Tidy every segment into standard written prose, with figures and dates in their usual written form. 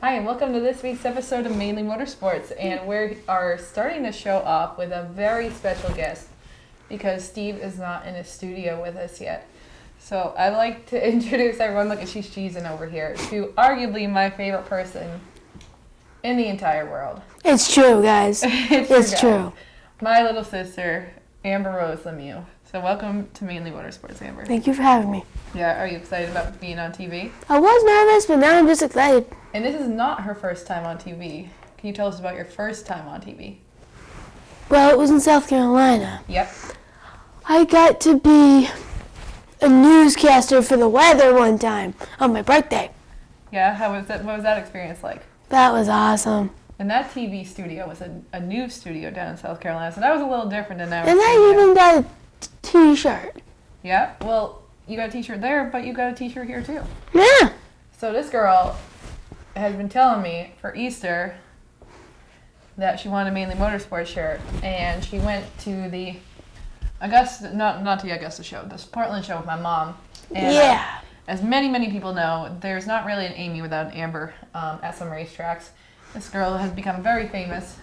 Hi, and welcome to this week's episode of Mainly Motorsports. And we are starting the show off with a very special guest because Steve is not in the studio with us yet. So I'd like to introduce everyone, look at she's cheesing over here, to arguably my favorite person in the entire world. It's true, guys. It's true. My little sister, Amber Rose Lemieux. So welcome to Mainly Motorsports, Amber. Thank you for having me. Yeah, are you excited about being on TV? I was nervous, but now I'm just excited. And this is not her first time on TV. Can you tell us about your first time on TV? Well, it was in South Carolina. Yep. I got to be a newscaster for the weather one time on my birthday. Yeah, how was that? What was that experience like? That was awesome. And that TV studio was a news studio down in South Carolina, so that was a little different than that. And I even got a t-shirt. Yeah, well, you got a t-shirt there, but you got a t-shirt here too. Yeah. So this girl has been telling me for Easter that she wanted a Mainly Motorsports shirt, and she went to the Augusta, not the Augusta show, the Portland show with my mom. And, yeah. As many people know, there's not really an Amy without an Amber at some racetracks. This girl has become very famous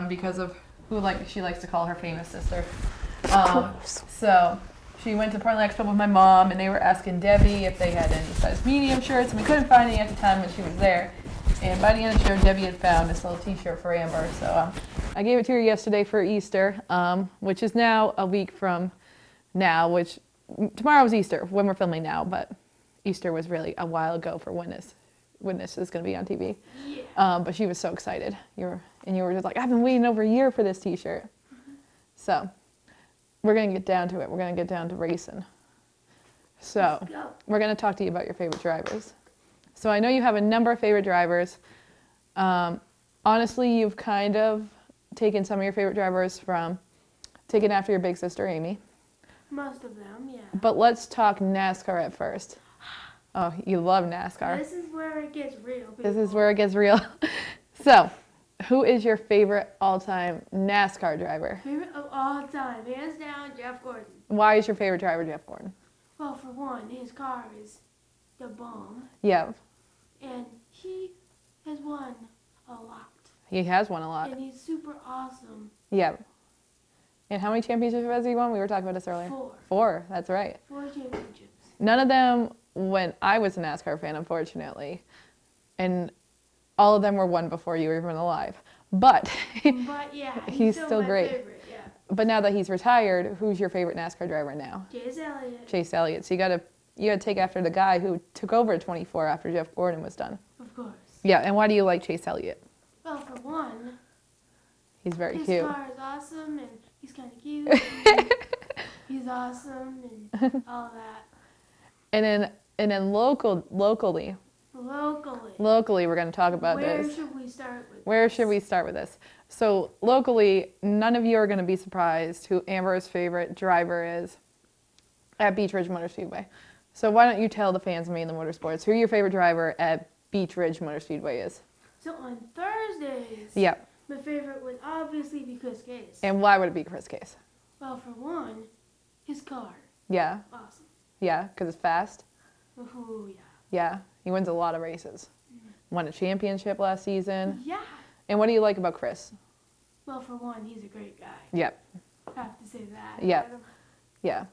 because of who she likes to call her famous sister. So she went to Portland Expo with my mom, and they were asking Debbie if they had any size medium shirts, and we couldn't find any at the time when she was there. And by the end of the show, Debbie had found this little t-shirt for Amber. So I gave it to her yesterday for Easter, which is now a week from now, which tomorrow is Easter when we're filming now, but Easter was really a while ago for when this is going to be on TV. Yeah. But she was so excited. You were just like, I've been waiting over a year for this t-shirt. Mm-hmm. So we're going to get down to it. We're going to get down to racing. So we're going to talk to you about your favorite drivers. So I know you have a number of favorite drivers. Honestly, you've kind of taken some of your favorite drivers from taking after your big sister, Amy. Most of them, yeah. But let's talk NASCAR at first. Oh, you love NASCAR. This is where it gets real. People. This is where it gets real. So, who is your favorite all-time NASCAR driver? Favorite of all time, hands down, Jeff Gordon. Why is your favorite driver Jeff Gordon? Well, for one, his car is the bomb. Yeah. And he has won a lot. He has won a lot. And he's super awesome. Yeah. And how many championships has he won? We were talking about this earlier. 4. 4, that's right. 4 championships. None of them when I was a NASCAR fan, unfortunately. And all of them were won before you were even alive. But yeah, he's still great. Favorite, yeah. But now that he's retired, who's your favorite NASCAR driver now? Chase Elliott. Chase Elliott. So you gotta take after the guy who took over at 24 after Jeff Gordon was done. Of course. Yeah, and why do you like Chase Elliott? Well, for one, he's very his cute. His car is awesome, and he's kind of cute. And he's awesome, and all that. And then locally, we're going to talk about this. Where should we start with Where should we start with this? So locally, none of you are going to be surprised who Amber's favorite driver is at Beech Ridge Motor Speedway. So why don't you tell the fans of Mainly Motorsports who your favorite driver at Beech Ridge Motor Speedway is? So on Thursdays, yep. My favorite would obviously be Chris Case. And why would it be Chris Case? Well, for one, his car. Yeah. Awesome. Yeah, because it's fast. Oh, yeah. Yeah, he wins a lot of races. Won a championship last season. Yeah. And what do you like about Chris? Well, for one, he's a great guy. Yep. I have to say that. Yep. Yeah.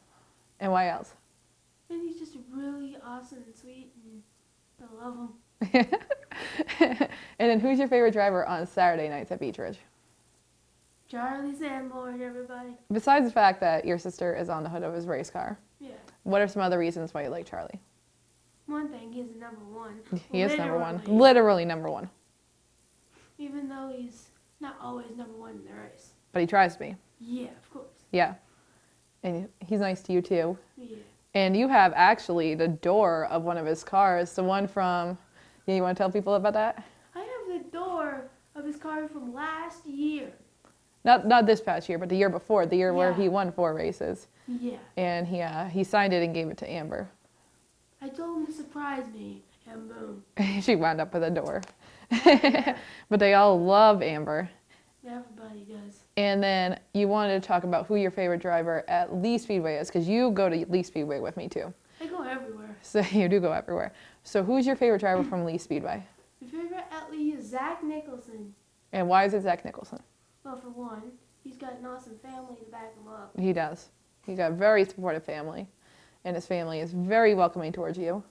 And why else? And he's just really awesome and sweet, and I love him. And then who's your favorite driver on Saturday nights at Beech Ridge? Charlie Sanborn, everybody. Besides the fact that your sister is on the hood of his race car, yeah. What are some other reasons why you like Charlie? One thing, he's number one. He is number one. Literally number one. Even though he's not always number one in the race. But he tries to be. Yeah, of course. Yeah. And he's nice to you too. Yeah. And you have actually the door of one of his cars, the one from, you want to tell people about that? I have the door of his car from last year. Not this past year, but the year before, the year where he won 4 races. Yeah. And he signed it and gave it to Amber. I told him to surprise me, and boom. She wound up with a door. But they all love Amber. Everybody does. And then you wanted to talk about who your favorite driver at Lee Speedway is, because you go to Lee Speedway with me too. I go everywhere. So you do go everywhere. So who's your favorite driver from Lee Speedway? My favorite at Lee is Zach Nicholson. And why is it Zach Nicholson? Well, for one, he's got an awesome family to back him up. He does. He's got a very supportive family, and his family is very welcoming towards you.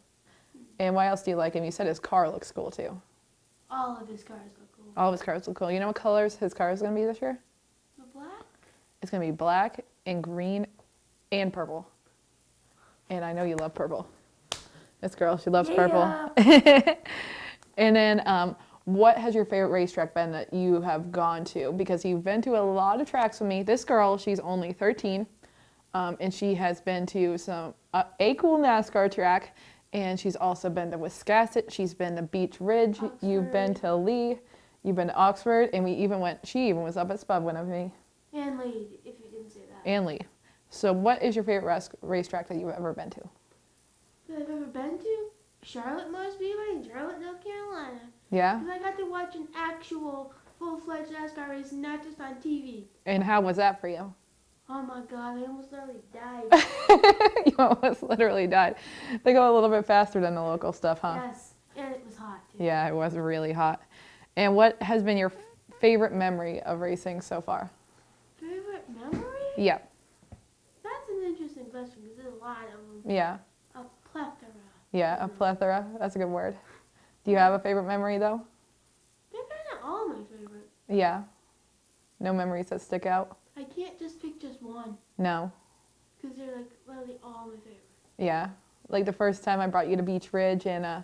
And why else do you like him? You said his car looks cool too. All of his cars look cool. All of his cars look cool. You know what colors his car is going to be this year? The black? It's going to be black and green and purple. And I know you love purple. This girl, she loves purple. And then what has your favorite racetrack been that you have gone to? Because you've been to a lot of tracks with me. This girl, she's only 13, and she has been to a cool NASCAR track, and she's also been to Wiscasset. She's been to Beach Ridge. Oxford. You've been to Lee. You've been to Oxford, and she even was up at Spud with me. And Lee, if you didn't say that. And Lee. So what is your favorite racetrack that you've ever been to? That I've ever been to? Charlotte Motor Speedway in Charlotte, North Carolina. Yeah? Because I got to watch an actual full-fledged NASCAR race, not just on TV. And how was that for you? Oh my God, I almost literally died. You almost literally died. They go a little bit faster than the local stuff, huh? Yes, and it was hot too. Yeah, it was really hot. And what has been your favorite memory of racing so far? Favorite memory? Yeah. That's an interesting question because there's a lot of them. Yeah. A plethora. Yeah, a plethora. That's a good word. Do you have a favorite memory though? They're kind of all my favorite. Yeah. No memories that stick out? I can't just pick just one. No. Because they're like literally all my favorite. Yeah. Like the first time I brought you to Beach Ridge and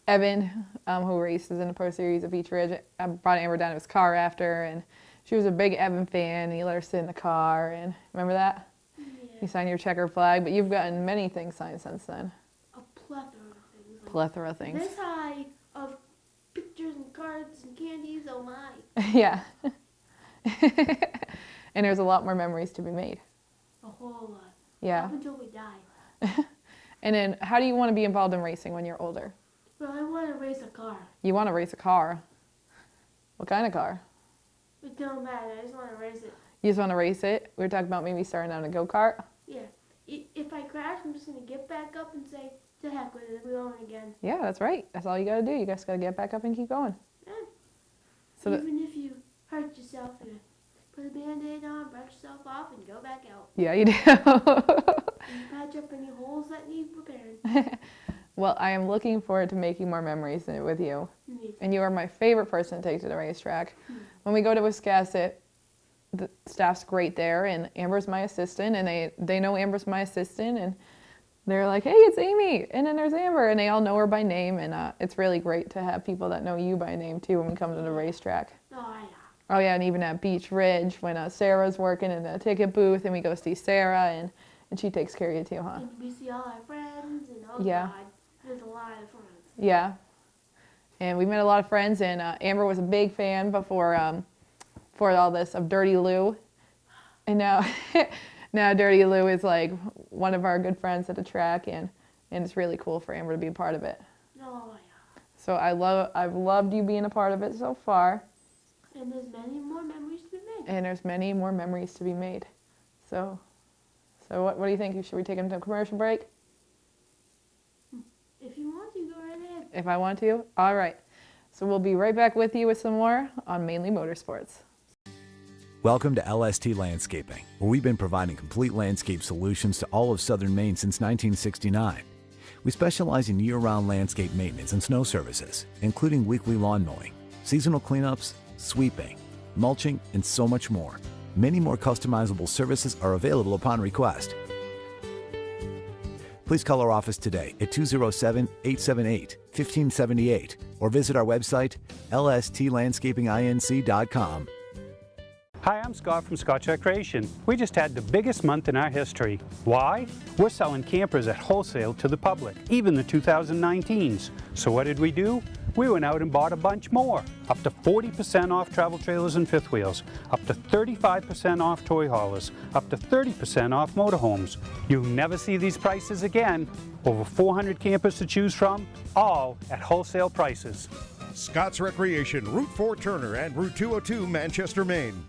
Evan, who races in the Pro Series of Beach Ridge, I brought Amber down to his car after, and she was a big Evan fan, and he let her sit in the car, and remember that? Yeah. You signed your checker flag, but you've gotten many things signed since then. A plethora of things. Like Plethora of things. this high of pictures and cards and candies, oh my. Yeah. And there's a lot more memories to be made. A whole lot. Yeah. Up until we die. And then how do you want to be involved in racing when you're older? Well, I want to race a car. You want to race a car. What kind of car? It don't matter, I just want to race it. You just want to race it? We were talking about maybe starting on a go-kart. Yeah. If I crash, I'm just going to get back up and say, to heck with it, we're going again. Yeah, that's right. That's all you got to do. You just got to get back up and keep going. Yeah. So Even if you hurt yourself, you put a Band-Aid on, brush yourself off, and go back out. yeah, you do. And patch up any holes that need repaired. Well, I am looking forward to making more memories with you. Me too. And you are my favorite person to take to the racetrack. When we go to Wiscasset, the staff's great there, and Amber's my assistant, and they know Amber's my assistant, and they're like, hey, it's Amy, and then there's Amber, and they all know her by name, and it's really great to have people that know you by name, too, when we come to the racetrack. Oh, yeah. Oh, yeah, and even at Beach Ridge, when Sarah's working in the ticket booth, and we go see Sarah, and she takes care of you, too, huh? And we see all our friends, and oh Yeah. God, there's a lot of friends. Yeah. And we met a lot of friends, and Amber was a big fan before for all this of Dirty Lou. And now, now Dirty Lou is like one of our good friends at the track, and it's really cool for Amber to be a part of it. Oh, yeah. So I've loved you being a part of it so far. And there's many more memories to be made. And there's many more memories to be made. So what do you think? Should we take him to a commercial break? If you want to, go right ahead. If I want to? All right. So we'll be right back with you with some more on Mainly Motorsports. Welcome to LST Landscaping, where we've been providing complete landscape solutions to all of southern Maine since 1969. We specialize in year-round landscape maintenance and snow services, including weekly lawn mowing, seasonal cleanups, sweeping, mulching, and so much more. Many more customizable services are available upon request. Please call our office today at 207-878-1578 or visit our website, lstlandscapinginc.com. Hi, I'm Scott from Scott's Recreation. We just had the biggest month in our history. Why? We're selling campers at wholesale to the public, even the 2019s. So what did we do? We went out and bought a bunch more. Up to 40% off travel trailers and fifth wheels, up to 35% off toy haulers, up to 30% off motorhomes. You'll never see these prices again. Over 400 campers to choose from, all at wholesale prices. Scott's Recreation, Route 4 Turner and Route 202 Manchester, Maine.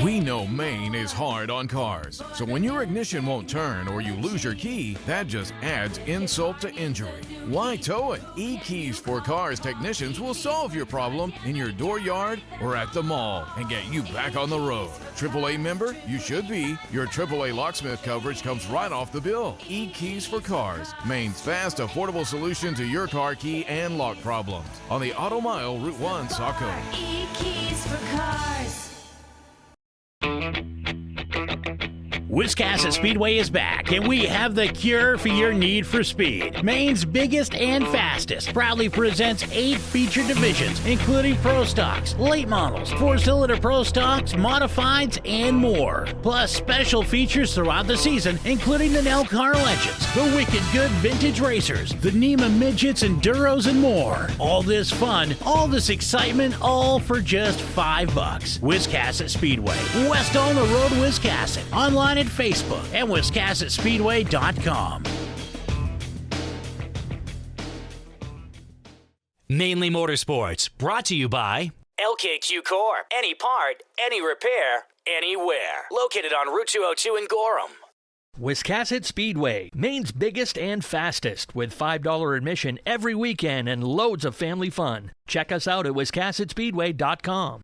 We know Maine is hard on cars, so when your ignition won't turn or you lose your key, that just adds insult to injury. Why tow it? E-Keys for Cars technicians will solve your problem in your dooryard or at the mall and get you back on the road. AAA member? You should be. Your AAA locksmith coverage comes right off the bill. E-Keys for Cars, Maine's fast, affordable solution to your car key and lock problems. On the Auto Mile, Route 1, Saco. E-Keys for Cars. Wiscasset Speedway is back, and we have the cure for your need for speed. Maine's biggest and fastest proudly presents 8 featured divisions, including Pro Stocks, late models, 4-cylinder Pro Stocks, modifieds, and more. Plus special features throughout the season, including the Nell Car Legends, the Wicked Good Vintage Racers, the NEMA Midgets, Enduros, and more. All this fun, all this excitement, all for just $5. Wiscasset Speedway, west on the road, Wiscasset. Online at Facebook and WiscassetSpeedway.com. Mainely Motorsports, brought to you by LKQ Core. Any part, any repair, anywhere. Located on Route 202 in Gorham. Wiscasset Speedway, Maine's biggest and fastest, with $5 admission every weekend and loads of family fun. Check us out at WiscassetSpeedway.com.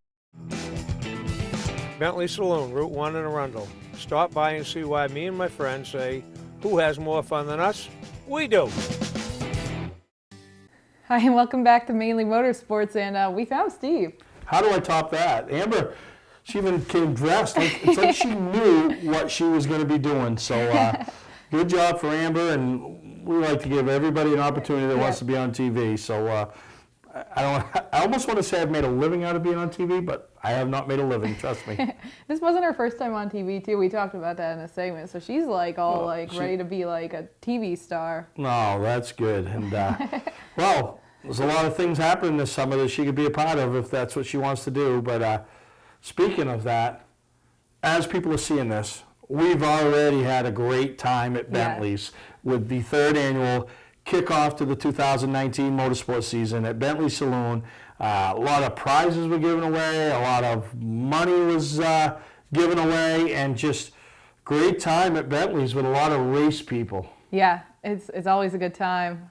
Bentley Saloon, Route 1 in Arundel. Stop by and see why me and my friends say, who has more fun than us? We do. Hi, and welcome back to Mainly Motorsports, and we found Steve. How do I top that? Amber, she even came dressed. It's like she knew what she was going to be doing. So good job for Amber, and we like to give everybody an opportunity that wants to be on TV. So I almost want to say I've made a living out of being on TV, but I have not made a living, trust me. This wasn't her first time on TV, too. We talked about that in a segment. So she's like ready to be like a TV star. No, that's good. And well, there's a lot of things happening this summer that she could be a part of if that's what she wants to do. But speaking of that, as people are seeing this, we've already had a great time at Bentley's with the 3rd annual kickoff to the 2019 motorsports season at Bentley Saloon. A lot of prizes were given away, a lot of money was given away, and just great time at Bentley's with a lot of race people. Yeah, it's always a good time.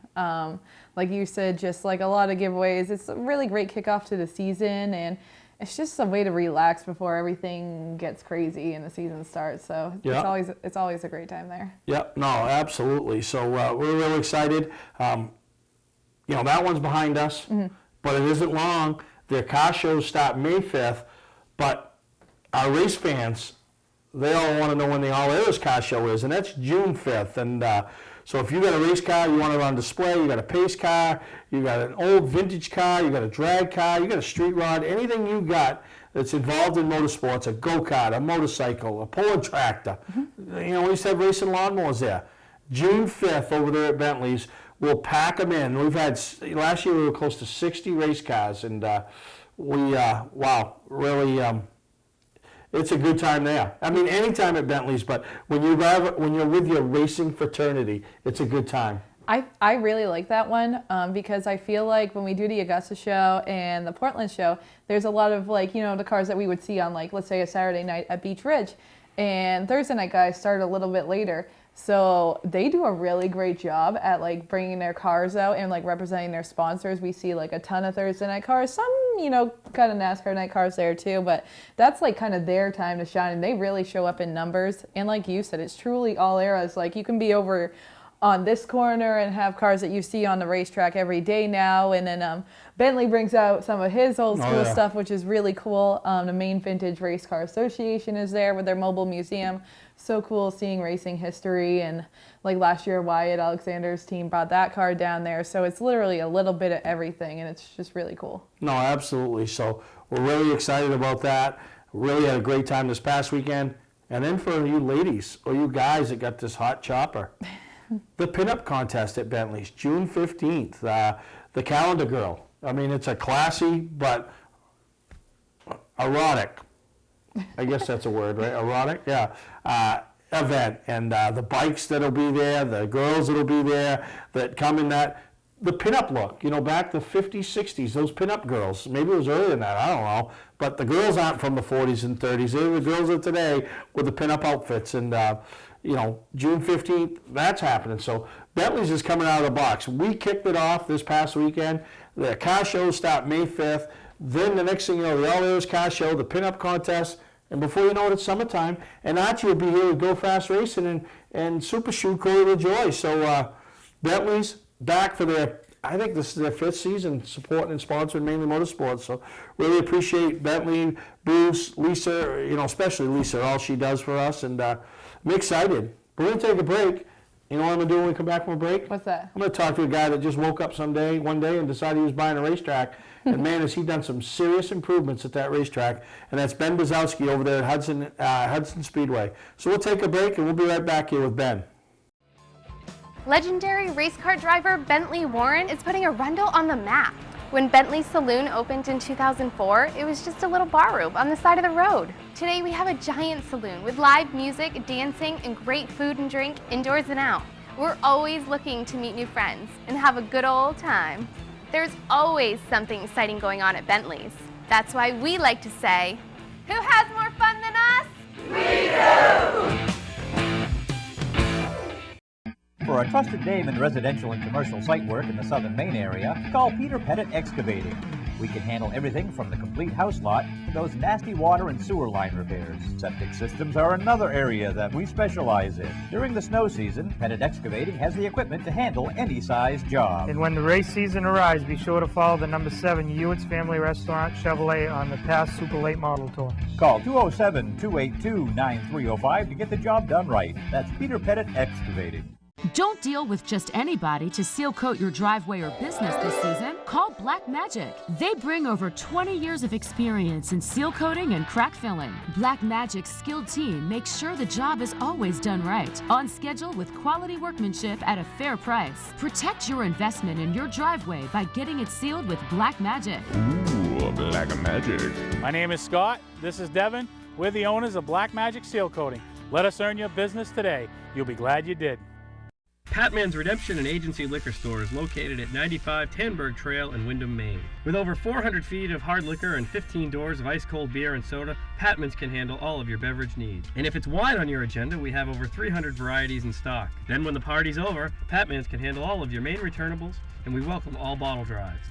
Like you said, just like a lot of giveaways. It's a really great kickoff to the season, and it's just a way to relax before everything gets crazy and the season starts. So it's always a great time there. Yep, no, absolutely. So we're really excited. You know, that one's behind us, but it isn't long. Their car shows start May 5th, but our race fans, they all want to know when the All Eras car show is, and that's June 5th. And so if you got a race car, you want it on display, you got a pace car, you got an old vintage car, you got a drag car, you got a street rod, anything you got that's involved in motorsports, a go-kart, a motorcycle, a pulling tractor. You know, we used to have racing lawnmowers there. June 5th over there at Bentley's, we'll pack them in. We've had, last year we were close to 60 race cars, and wow, really, it's a good time there. I mean, any time at Bentley's, but when you're with your racing fraternity, it's a good time. I really like that one because I feel like when we do the Augusta show and the Portland show, there's a lot of like, you know, the cars that we would see on like, let's say a Saturday night at Beach Ridge. And Thursday night guys start a little bit later. So they do a really great job at like bringing their cars out and like representing their sponsors. We see like a ton of Thursday night cars, some, you know, kind of NASCAR night cars there too, but that's like kind of their time to shine, and they really show up in numbers. And like you said, it's truly all eras. Like you can be over on this corner and have cars that you see on the racetrack every day now, and then Bentley brings out some of his old school stuff, which is really cool. The Maine Vintage Race Car Association is there with their mobile museum. So cool seeing racing history, and like last year Wyatt Alexander's team brought that car down there, so it's literally a little bit of everything, and it's just really cool. No, absolutely. So we're really excited about that. Really had a great time this past weekend. And then for you ladies or you guys that got this hot chopper, the pinup contest at Bentley's, June 15th, the Calendar Girl. I mean, it's a classy but erotic, I guess that's a word, right? Erotic, yeah. Event, and the bikes that'll be there, the girls that'll be there that come in that the pinup look, back to 50s, 60s, those pinup girls. Maybe it was earlier than that, I don't know. But the girls aren't from the 40s and 30s. They're the girls of today with the pinup outfits. And, June 15th, that's happening. So Bentley's is coming out of the box. We kicked it off this past weekend. The car shows start May 5th. Then the next thing you know, the All Areas car show, the pinup contest. And before you know it, it's summertime. And Archie will be here with Go Fast Racing and Super Shoot Corey LaJoy. So Bentley's back for I think this is their 5th season supporting and sponsoring Mainly Motorsports. So really appreciate Bentley, Bruce, Lisa, especially Lisa, all she does for us. And I'm excited. We're going to take a break. You know what I'm going to do when we come back from a break? What's that? I'm going to talk to a guy that just woke up one day and decided he was buying a racetrack. And man, has he done some serious improvements at that racetrack. And that's Ben Bazowski over there at Hudson Speedway. So we'll take a break and we'll be right back here with Ben. Legendary race car driver Bentley Warren is putting Arundel on the map. When Bentley Saloon opened in 2004, it was just a little bar room on the side of the road. Today we have a giant saloon with live music, dancing, and great food and drink indoors and out. We're always looking to meet new friends and have a good old time. There's always something exciting going on at Bentley's. That's why we like to say, who has more fun than us? We do! For a trusted name in residential and commercial site work in the southern Maine area, call Peter Pettit Excavating. We can handle everything from the complete house lot to those nasty water and sewer line repairs. Septic systems are another area that we specialize in. During the snow season, Pettit Excavating has the equipment to handle any size job. And when the race season arrives, be sure to follow the number 7 Hewitt's Family Restaurant Chevrolet on the past Super Late Model Tour. Call 207-282-9305 to get the job done right. That's Peter Pettit Excavating. Don't deal with just anybody to seal coat your driveway or business this season. Call Black Magic. They bring over 20 years of experience in seal coating and crack filling. Black Magic's skilled team makes sure the job is always done right, on schedule with quality workmanship at a fair price. Protect your investment in your driveway by getting it sealed with Black Magic. Ooh, Black Magic. My name is Scott. This is Devin. We're the owners of Black Magic Seal Coating. Let us earn your business today. You'll be glad you did. Patman's Redemption and Agency Liquor Store is located at 95 Tanberg Trail in Windham, Maine. With over 400 feet of hard liquor and 15 doors of ice-cold beer and soda, Patman's can handle all of your beverage needs. And if it's wine on your agenda, we have over 300 varieties in stock. Then when the party's over, Patman's can handle all of your Maine returnables, and we welcome all bottle drives.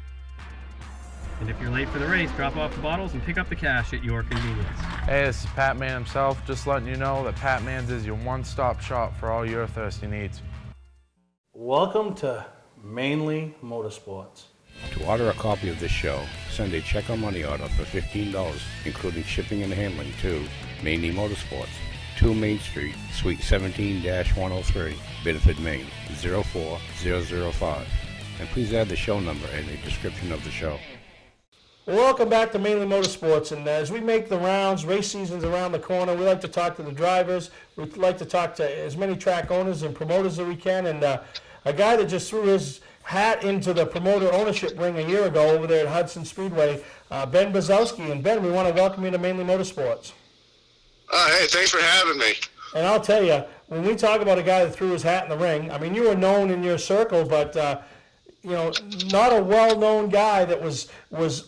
And if you're late for the race, drop off the bottles and pick up the cash at your convenience. Hey, this is Patman himself, just letting you know that Patman's is your one-stop shop for all your thirsty needs. Welcome to Mainly Motorsports. To order a copy of this show, send a check or money order for $15, including shipping and handling, to Mainly Motorsports, 2 Main Street, Suite 17-103, Biddeford, Maine, 04005. And please add the show number in the description of the show. Welcome back to Mainly Motorsports, and as we make the rounds, race season's around the corner, we like to talk to the drivers, we like to talk to as many track owners and promoters as we can, and a guy that just threw his hat into the promoter ownership ring a year ago over there at Hudson Speedway, Ben Bazowski. And Ben, we want to welcome you to Mainly Motorsports. Hey, thanks for having me. And I'll tell you, when we talk about a guy that threw his hat in the ring, I mean, you were known in your circle, but not a well-known guy that was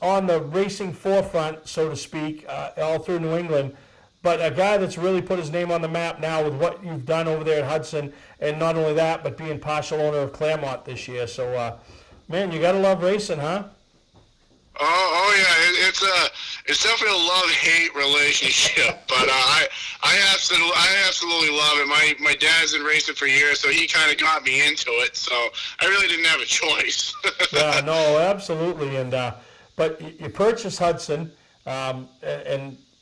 on the racing forefront, so to speak, all through New England, but a guy that's really put his name on the map now with what you've done over there at Hudson, and not only that, but being partial owner of Claremont this year. So, man, you got to love racing, huh? Oh yeah, it's definitely a love-hate relationship, but I absolutely love it. My dad's been racing for years, so he kind of got me into it. So I really didn't have a choice. Yeah, no, absolutely. And but you purchased Hudson, and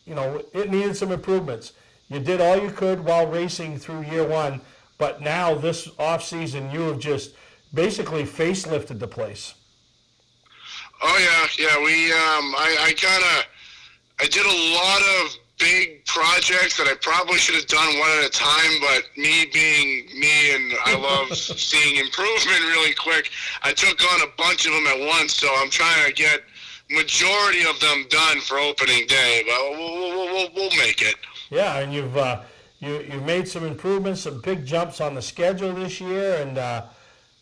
it needed some improvements. You did all you could while racing through year one, but now this off season you have just basically facelifted the place. Oh yeah. We I did a lot of big projects that I probably should have done one at a time, but me being me and I love seeing improvement really quick, I took on a bunch of them at once. So I'm trying to get majority of them done for opening day, but we'll make it. Yeah, and you've made some improvements, some big jumps on the schedule this year, and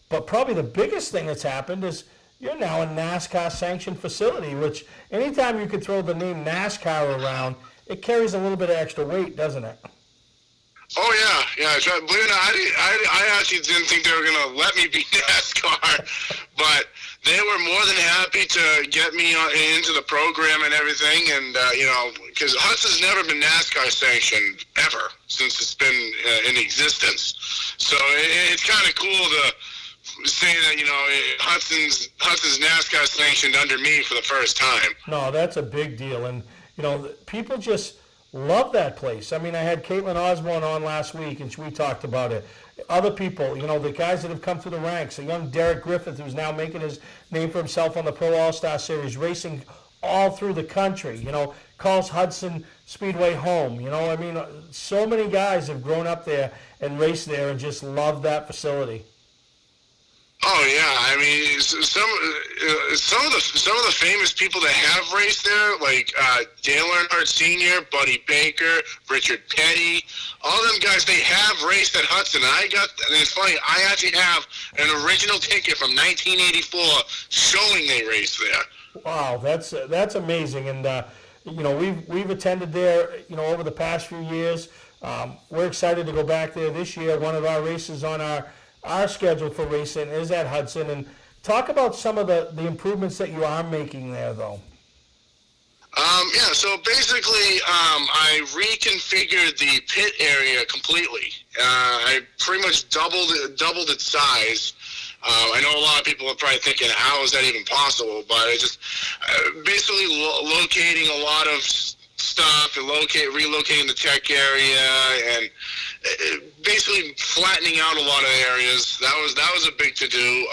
But probably the biggest thing that's happened is you're now a NASCAR-sanctioned facility, which anytime you can throw the name NASCAR around, it carries a little bit of extra weight, doesn't it? Oh yeah. Believe it or not, I actually didn't think they were going to let me be NASCAR, but they were more than happy to get me into the program and everything, and because Hudson's never been NASCAR sanctioned ever since it's been in existence. So it's kind of cool to say that Hudson's NASCAR sanctioned under me for the first time. No, that's a big deal, and people just love that place. I mean, I had Caitlin Osborne on last week, and we talked about it. Other people, the guys that have come through the ranks, a young Derek Griffith who's now making his name for himself on the Pro All-Star Series, racing all through the country, calls Hudson Speedway home. I mean, so many guys have grown up there and raced there and just love that facility. Oh yeah, I mean some of the famous people that have raced there, like Dale Earnhardt Sr., Buddy Baker, Richard Petty, all them guys, they have raced at Hudson. And it's funny, I actually have an original ticket from 1984 showing they raced there. Wow, that's amazing, and we've attended there over the past few years. We're excited to go back there this year. One of our races on our schedule for racing is at Hudson. And talk about some of the improvements that you are making there, though. So basically, I reconfigured the pit area completely. I pretty much doubled its size. I know a lot of people are probably thinking, how is that even possible? But I just basically locating a lot of stuff and relocating the tech area and basically flattening out a lot of areas. That was a big to-do.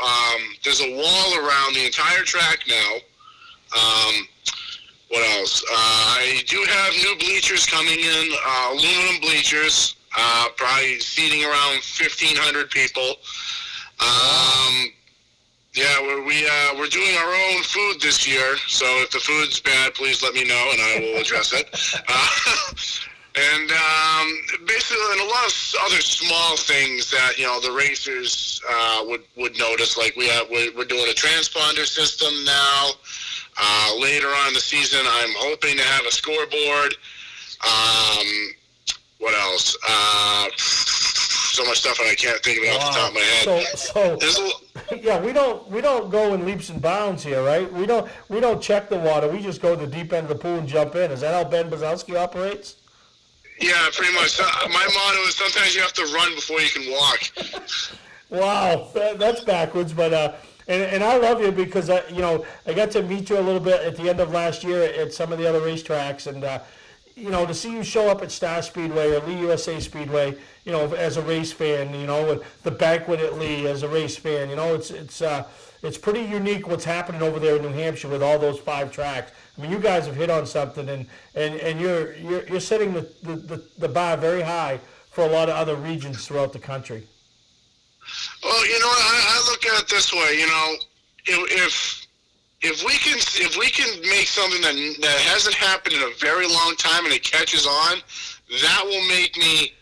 There's a wall around the entire track now. What else? I do have new bleachers coming in, aluminum bleachers, probably seating around 1,500 people. We're doing our own food this year, so if the food's bad, please let me know and I will address it. And basically, and a lot of other small things that the racers would notice, like we're doing a transponder system now. Later on in the season, I'm hoping to have a scoreboard. What else? So much stuff and I can't think of it off the top of my head. We don't go in leaps and bounds here, right? We don't check the water. We just go to the deep end of the pool and jump in. Is that how Ben Bazowski operates? Yeah, pretty much. My motto is sometimes you have to run before you can walk. Wow, that's backwards, but and I love you because I got to meet you a little bit at the end of last year at some of the other racetracks, and to see you show up at Star Speedway or Lee USA Speedway, as a race fan, with the banquet at Lee as a race fan, it's pretty unique what's happening over there in New Hampshire with all those 5 tracks. I mean, you guys have hit on something, and you're setting the bar very high for a lot of other regions throughout the country. Well, I look at it this way. If we can make something that hasn't happened in a very long time and it catches on, that will make me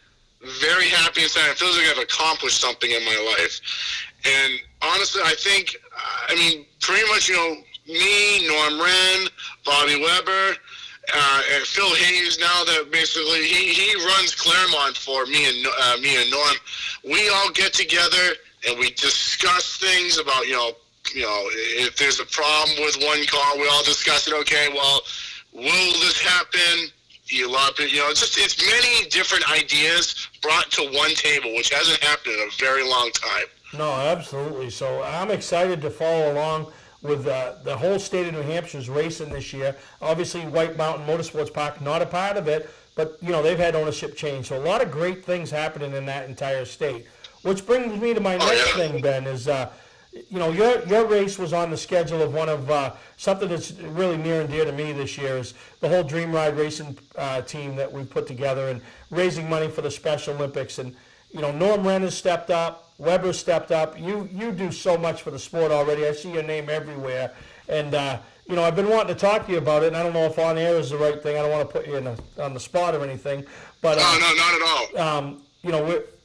very happy inside. It feels like I've accomplished something in my life. And honestly, I think, pretty much, me, Norm Wren, Bobby Weber, and Phil Hayes now that basically he runs Claremont for me and Norm. We all get together and we discuss things about, if there's a problem with one car, we all discuss it. Okay, well, will this happen? It's many different ideas brought to one table, which hasn't happened in a very long time. No, absolutely. So I'm excited to follow along with the whole state of New Hampshire's racing this year. Obviously, White Mountain Motorsports Park, not a part of it, but, they've had ownership change. So a lot of great things happening in that entire state. Which brings me to my next thing, Ben, is, your race was on the schedule of one of something that's really near and dear to me this year is the whole Dream Ride Racing team that we put together and raising money for the Special Olympics. And, Norm Wren has stepped up. Weber stepped up. You do so much for the sport already. I see your name everywhere. And, I've been wanting to talk to you about it, and I don't know if on air is the right thing. I don't want to put you on the spot or anything. But, no, not at all.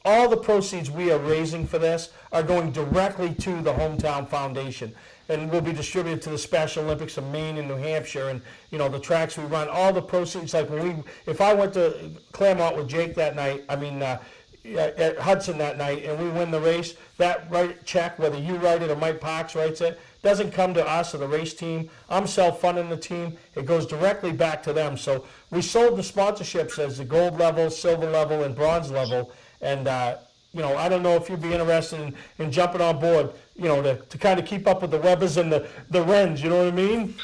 all the proceeds we are raising for this are going directly to the Hometown Foundation, and will be distributed to the Special Olympics of Maine and New Hampshire, and the tracks we run. All the proceeds, like if I went to Claremont with Jake that night, at Hudson that night, and we win the race, that check, whether you write it or Mike Parks writes it, doesn't come to us or the race team. I'm self-funding the team. It goes directly back to them. So we sold the sponsorships as the gold level, silver level, and bronze level. And, I don't know if you'd be interested in jumping on board, to kind of keep up with the Webbers and the Wrens, you know what I mean?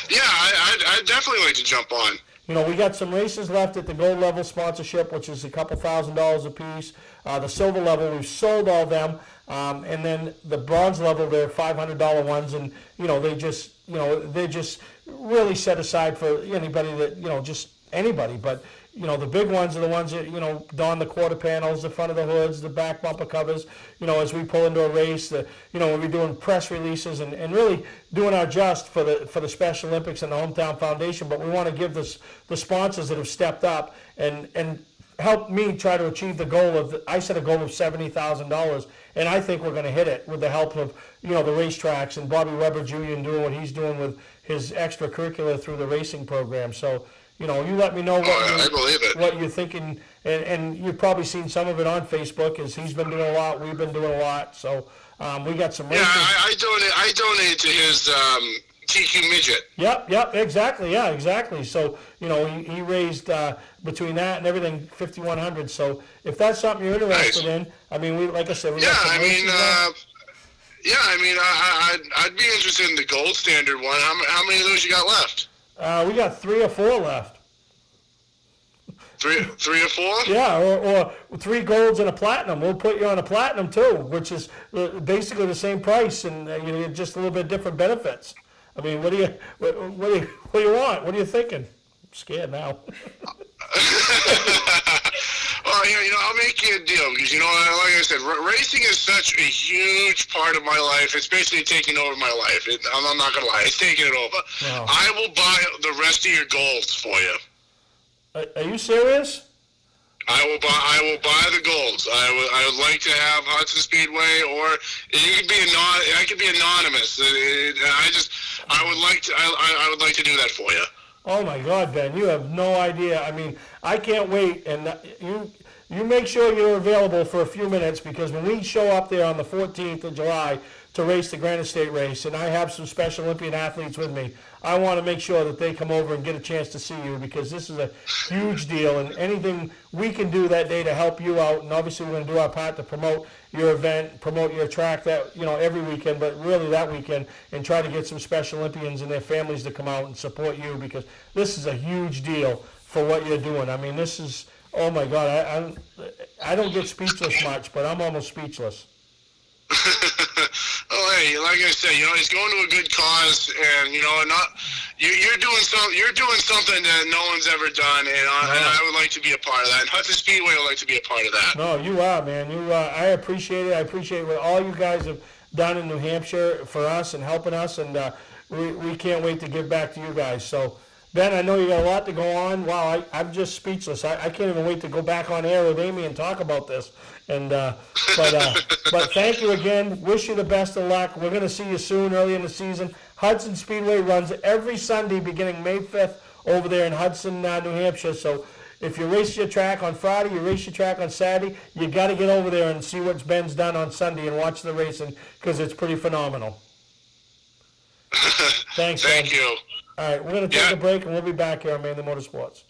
Yeah, I'd definitely like to jump on. We got some races left at the gold level sponsorship, which is a couple $1,000s a piece. The silver level, we've sold all them. And then the bronze level, they're $500 ones, and they're just really set aside for anybody that just anybody. But the big ones are the ones that don the quarter panels, the front of the hoods, the back bumper covers. As we pull into a race, when we're doing press releases and really doing our just for the Special Olympics and the Hometown Foundation. But we want to give the sponsors that have stepped up and help me try to achieve the goal of, I set a goal of $70,000, and I think we're going to hit it with the help of, the racetracks and Bobby Weber Jr. and doing what he's doing with his extracurricular through the racing program. So, you let me know what you're thinking, and you've probably seen some of it on Facebook, as he's been doing a lot, we've been doing a lot, so we got some races. Yeah, I donated to his TQ Midget. Yep, exactly, yeah, exactly. So, he raised, between that and everything, $5,100. So if that's something you're interested in, like I said, we got some races I'd be interested in the gold standard one. How many of those you got left? We got 3 or 4 left. Three or 4? Yeah, or 3 golds and a platinum. We'll put you on a platinum too, which is basically the same price, and just a little bit different benefits. What do you want? What are you thinking? I'm scared now. Well, I'll make you a deal because, like I said, racing is such a huge part of my life. It's basically taking over my life. I'm not going to lie. It's taking it over. Wow. I will buy the rest of your golds for you. Are you serious? I will buy the golds. I would like to have Hudson Speedway, or I could be anonymous. I would like to do that for you. Oh my God, Ben, you have no idea. I can't wait, and you make sure you're available for a few minutes, because when we show up there on the 14th of July to race the Granite State race, and I have some Special Olympian athletes with me, I want to make sure that they come over and get a chance to see you, because this is a huge deal, and anything we can do that day to help you out, and obviously we're going to do our part to promote your event, promote your track that every weekend, but really that weekend, and try to get some Special Olympians and their families to come out and support you, because this is a huge deal for what you're doing. This is, oh my God, I don't get speechless much, but I'm almost speechless. Oh, hey, like I said, he's going to a good cause, and you're doing something that no one's ever done, and I would like to be a part of that. And Hudson Speedway would like to be a part of that. No, you are, man. I appreciate it. I appreciate what all you guys have done in New Hampshire for us and helping us, and we can't wait to give back to you guys. So, Ben, I know you got a lot to go on. Wow, I'm just speechless. I can't even wait to go back on air with Amy and talk about this. And but thank you again. Wish you the best of luck. We're going to see you soon, early in the season. Hudson Speedway runs every Sunday beginning May 5th over there in Hudson, New Hampshire. So if you race your track on Friday, you race your track on Saturday, you got to get over there and see what Ben's done on Sunday and watch the racing, because it's pretty phenomenal. Thanks, Ben. Thank you. All right, we're going to take a break, and we'll be back here on Mainely Motorsports.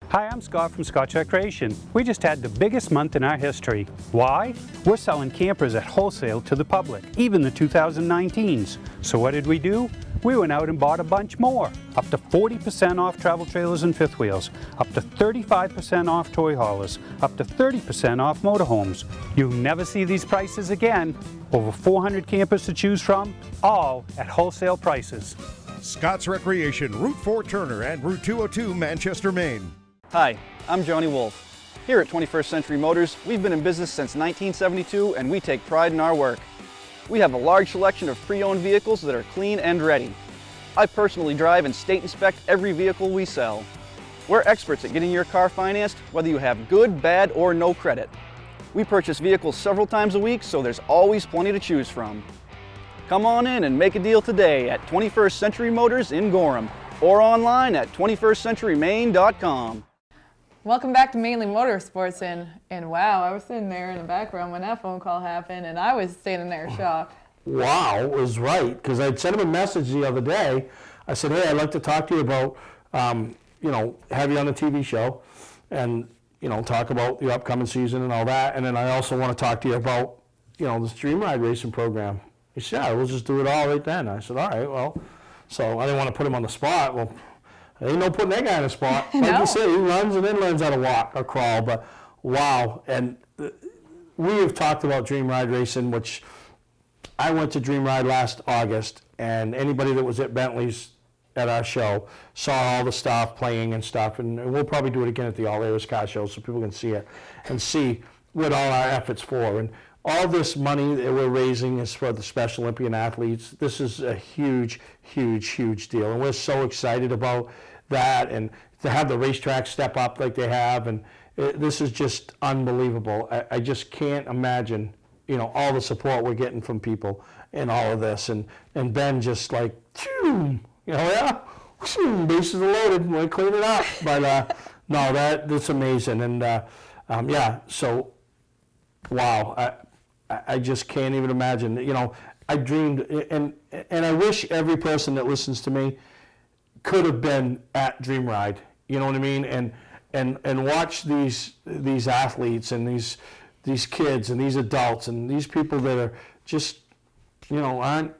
Hi, I'm Scott from Scott Recreation. We just had the biggest month in our history. Why? We're selling campers at wholesale to the public, even the 2019s. So what did we do? We went out and bought a bunch more. Up to 40% off travel trailers and fifth wheels, up to 35% off toy haulers, up to 30% off motorhomes. You'll never see these prices again. Over 400 campers to choose from, all at wholesale prices. Scott's Recreation, Route 4 Turner and Route 202 Manchester, Maine. Hi, I'm Johnny Wolf. Here at 21st Century Motors, we've been in business since 1972, and we take pride in our work. We have a large selection of pre-owned vehicles that are clean and ready. I personally drive and state inspect every vehicle we sell. We're experts at getting your car financed, whether you have good, bad, or no credit. We purchase vehicles several times a week, so there's always plenty to choose from. Come on in and make a deal today at 21st Century Motors in Gorham or online at 21stcenturymaine.com. Welcome back to Mainly Motorsports, and wow, I was sitting there in the background when that phone call happened, and I was standing there shocked. Wow was right, because I'd sent him a message the other day. I said, hey, I'd like to talk to you about, have you on the TV show, and, talk about the upcoming season and all that, and then I also want to talk to you about, this Dream Ride racing program. He said, yeah, we'll just do it all right then. I said, all right, well, so I didn't want to put him on the spot. Well, there ain't no putting that guy in the spot. Like you said, he runs and then learns how to walk or crawl, but wow. And we have talked about Dream Ride racing, which I went to Dream Ride last August, and anybody that was at Bentley's at our show saw all the stuff playing and stuff, and we'll probably do it again at the All Areas Car Show so people can see it and see what all our efforts for. And all this money that we're raising is for the Special Olympian athletes. This is a huge, huge, huge deal, and we're so excited about that, and to have the racetrack step up like they have, and this is just unbelievable. I just can't imagine, all the support we're getting from people in all of this, and Ben just like, bases are loaded, we're clean it up. But no, that's amazing, and so wow, I just can't even imagine. I dreamed, and I wish every person that listens to me could have been at Dream Ride, you know what I mean, and watch these athletes and these kids and these adults and these people that are just, aren't,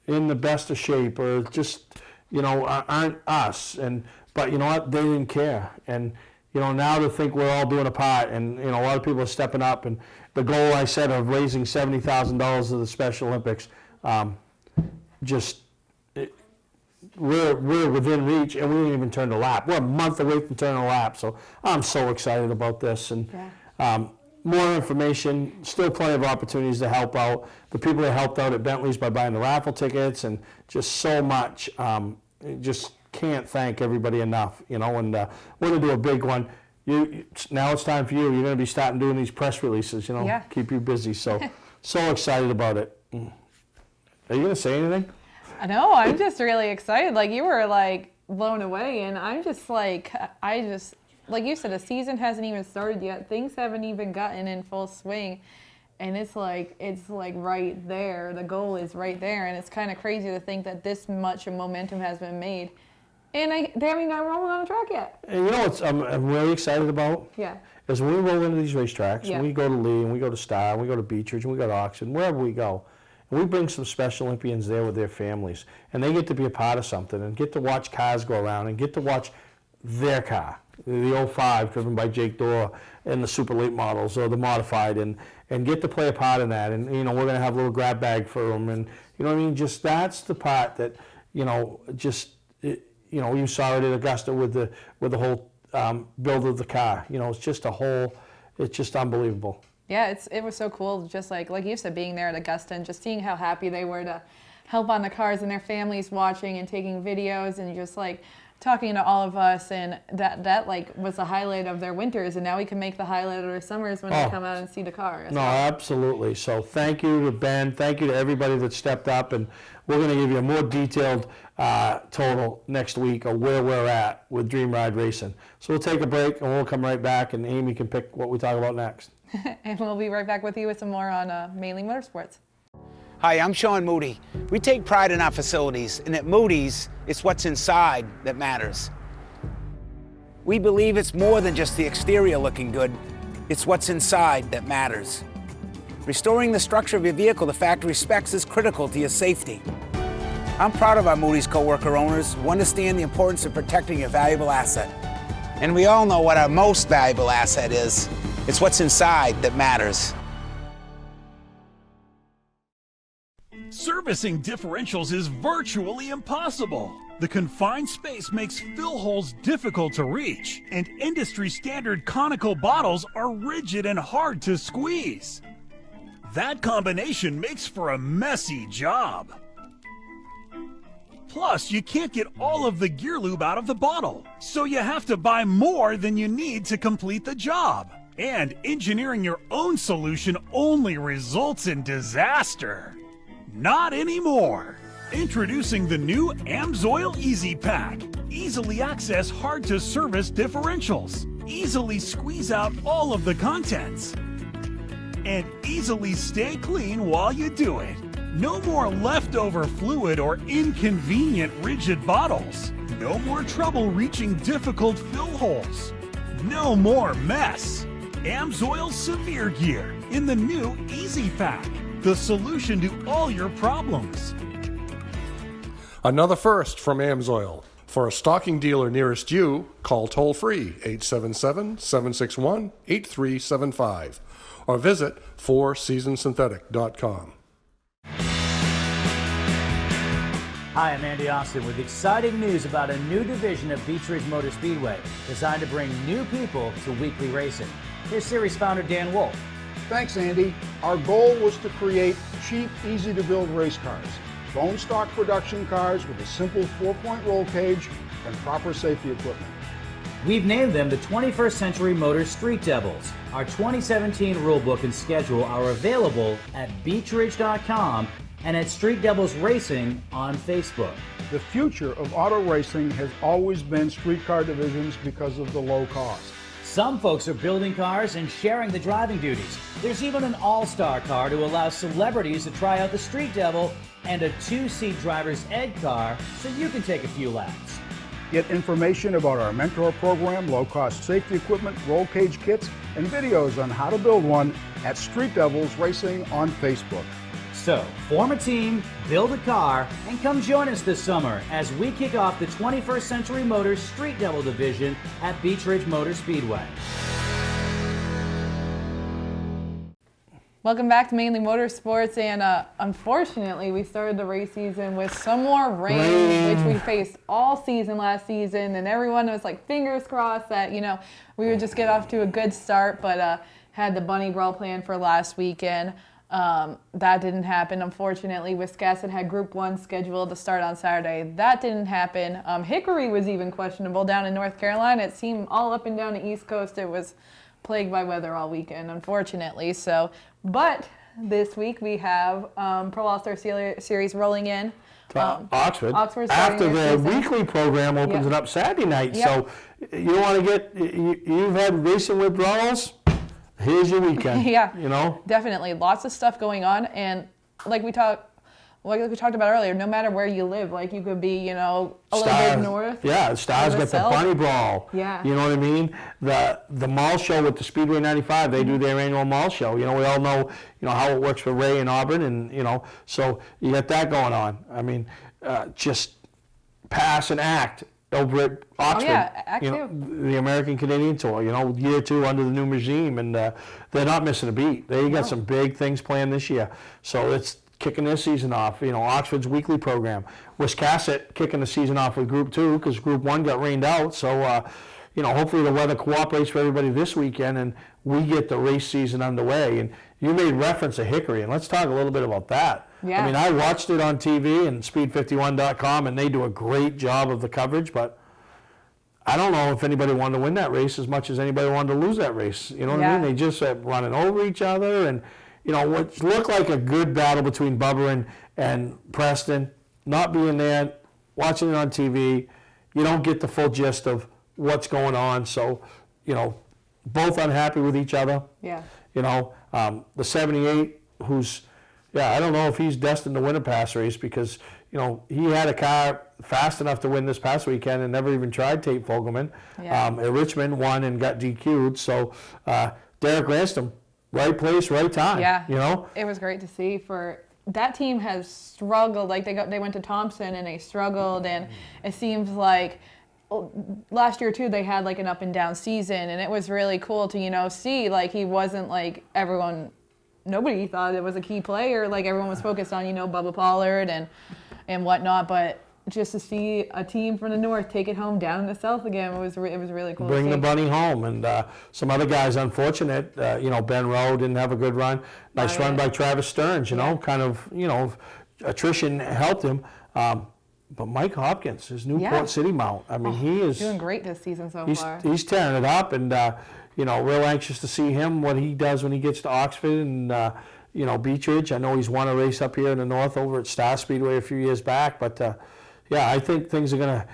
in the best of shape, or just, aren't us, but you know what, they didn't care, and now to think we're all doing a part, and a lot of people are stepping up, and the goal I said of raising $70,000 to the Special Olympics, we're within reach, and we didn't even turn the lap. We're a month away from turning a lap, so I'm so excited about this. And more information, still plenty of opportunities to help out. The people that helped out at Bentley's by buying the raffle tickets, and just so much. Just can't thank everybody enough, and we're going to do a big one. Now it's time for you. You're going to be starting doing these press releases, keep you busy. So excited about it. Are you going to say anything? No, I'm just really excited. Like, you were like blown away, and I'm just like, like you said, the season hasn't even started yet. Things haven't even gotten in full swing, and it's like right there. The goal is right there, and it's kind of crazy to think that this much momentum has been made, and they haven't got rolling on the track yet. And what I'm really excited about? Yeah. Is when we roll into these racetracks, yeah. and we go to Lee, and we go to Star, and we go to Beechridge, and we go to Oxford, wherever we go. And we bring some Special Olympians there with their families, and they get to be a part of something, and get to watch cars go around, and get to watch their car, the 05 driven by Jake Dorr, and the super late models, or the modified, and get to play a part in that. And we're going to have a little grab bag for them, and what I mean. Just that's the part that you saw it at Augusta with the whole build of the car. It's just it's just unbelievable. Yeah, it was so cool, just like you said, being there at Augusta and just seeing how happy they were to help on the cars, and their families watching and taking videos, and just like talking to all of us, and that like was the highlight of their winters, and now we can make the highlight of their summers when they come out and see the car. No, absolutely. So thank you to Ben, thank you to everybody that stepped up, and we're going to give you a more detailed total next week of where we're at with Dream Ride Racing. So we'll take a break, and we'll come right back, and Amy can pick what we talk about next. And we'll be right back with you with some more on Mainly Motorsports. Hi, I'm Sean Moody. We take pride in our facilities, and at Moody's, it's what's inside that matters. We believe it's more than just the exterior looking good, it's what's inside that matters. Restoring the structure of your vehicle to factory specs is critical to your safety. I'm proud of our Moody's coworker owners who understand the importance of protecting your valuable asset. And we all know what our most valuable asset is. It's what's inside that matters. Servicing differentials is virtually impossible. The confined space makes fill holes difficult to reach, and industry-standard conical bottles are rigid and hard to squeeze. That combination makes for a messy job. Plus, you can't get all of the gear lube out of the bottle, so you have to buy more than you need to complete the job. And engineering your own solution only results in disaster. Not anymore. Introducing the new AMSOIL Easy Pack. Easily access hard-to-service differentials. Easily squeeze out all of the contents. And easily stay clean while you do it. No more leftover fluid or inconvenient rigid bottles. No more trouble reaching difficult fill holes. No more mess. AMSOIL Severe Gear in the new Easy Pack. The solution to all your problems. Another first from AMSOIL. For a stocking dealer nearest you, call toll-free 877-761-8375 or visit fourseasonsynthetic.com. Hi, I'm Andy Austin with exciting news about a new division of Beech Ridge Motor Speedway designed to bring new people to weekly racing. Here's series founder Dan Wolf. Thanks, Andy. Our goal was to create cheap, easy-to-build race cars. Bone stock production cars with a simple 4-point roll cage and proper safety equipment. We've named them the 21st Century Motors Street Devils. Our 2017 rulebook and schedule are available at beechridge.com and at Street Devils Racing on Facebook. The future of auto racing has always been street car divisions because of the low cost. Some folks are building cars and sharing the driving duties. There's even an all-star car to allow celebrities to try out the Street Devil and a 2-seat driver's ed car so you can take a few laps. Get information about our mentor program, low-cost safety equipment, roll cage kits, and videos on how to build one at Street Devils Racing on Facebook. So, form a team, build a car, and come join us this summer as we kick off the 21st Century Motors Street Devil Division at Beech Ridge Motor Speedway. Welcome back to Mainly Motorsports, and unfortunately we started the race season with some more rain, which we faced all season last season, and everyone was like fingers crossed that, you know, we would just get off to a good start, but had the bunny brawl planned for last weekend. That didn't happen, unfortunately. Wisconsin had Group 1 scheduled to start on Saturday. That didn't happen. Hickory was even questionable down in North Carolina. It seemed all up and down the East Coast it was plagued by weather all weekend, unfortunately. So, but this week we have Pro All-Star Series rolling in. Oxford. After the weekly program opens it up Saturday night. So you want to you've had racing withdrawals? Here's your weekend. Yeah, you know, definitely lots of stuff going on, and like we talked about earlier, no matter where you live, like you could be, you know, a little bit north. Yeah, Stars got the bunny brawl. Yeah, you know what I mean. The mall show with the Speedway 95, they do their annual mall show. You know, we all know, you know, how it works for Ray and Auburn, and you know, so you got that going on. I mean, just pass and act over at Oxford, Act you know, the American Canadian Tour, you know, year 2 under the new regime, and they're not missing a beat. They got some big things planned this year, so it's kicking their season off. You know, Oxford's weekly program. Wisconsin kicking the season off with Group 2 because Group 1 got rained out, so you know, hopefully the weather cooperates for everybody this weekend, and we get the race season underway. And you made reference to Hickory, and let's talk a little bit about that. Yeah. I mean, I watched it on TV and speed51.com, and they do a great job of the coverage, but I don't know if anybody wanted to win that race as much as anybody wanted to lose that race. You know what I mean? They just running over each other, and you know, what looked like a good battle between Bubba and Preston, not being there, watching it on TV, you don't get the full gist of what's going on. So, you know, both unhappy with each other. Yeah. You know, the 78, who's, I don't know if he's destined to win a pass race because, you know, he had a car fast enough to win this past weekend and never even tried Tate Fogelman. Yeah. At Richmond, won and got DQ'd. So, Derek Ransome, right place, right time. Yeah. You know? It was great to see. For that team has struggled. Like they went to Thompson and they struggled, and it seems like last year too they had like an up and down season, and it was really cool to, you know, see like he wasn't like nobody thought it was a key player. Like everyone was focused on, you know, Bubba Pollard and whatnot, but just to see a team from the north take it home down in the south again, it was really cool. Bring the bunny home, and some other guys unfortunate. You know, Ben Rowe didn't have a good run. Nice run by Travis Stearns. You know, kind of, you know, attrition helped him. But Mike Hopkins, his Newport Yeah. City mount, I mean, he is doing great this season so far. he's tearing it up, and you know, real anxious to see him, what he does when he gets to Oxford and you know, Beech Ridge. I know he's won a race up here in the north over at Star Speedway a few years back, but yeah, I think things are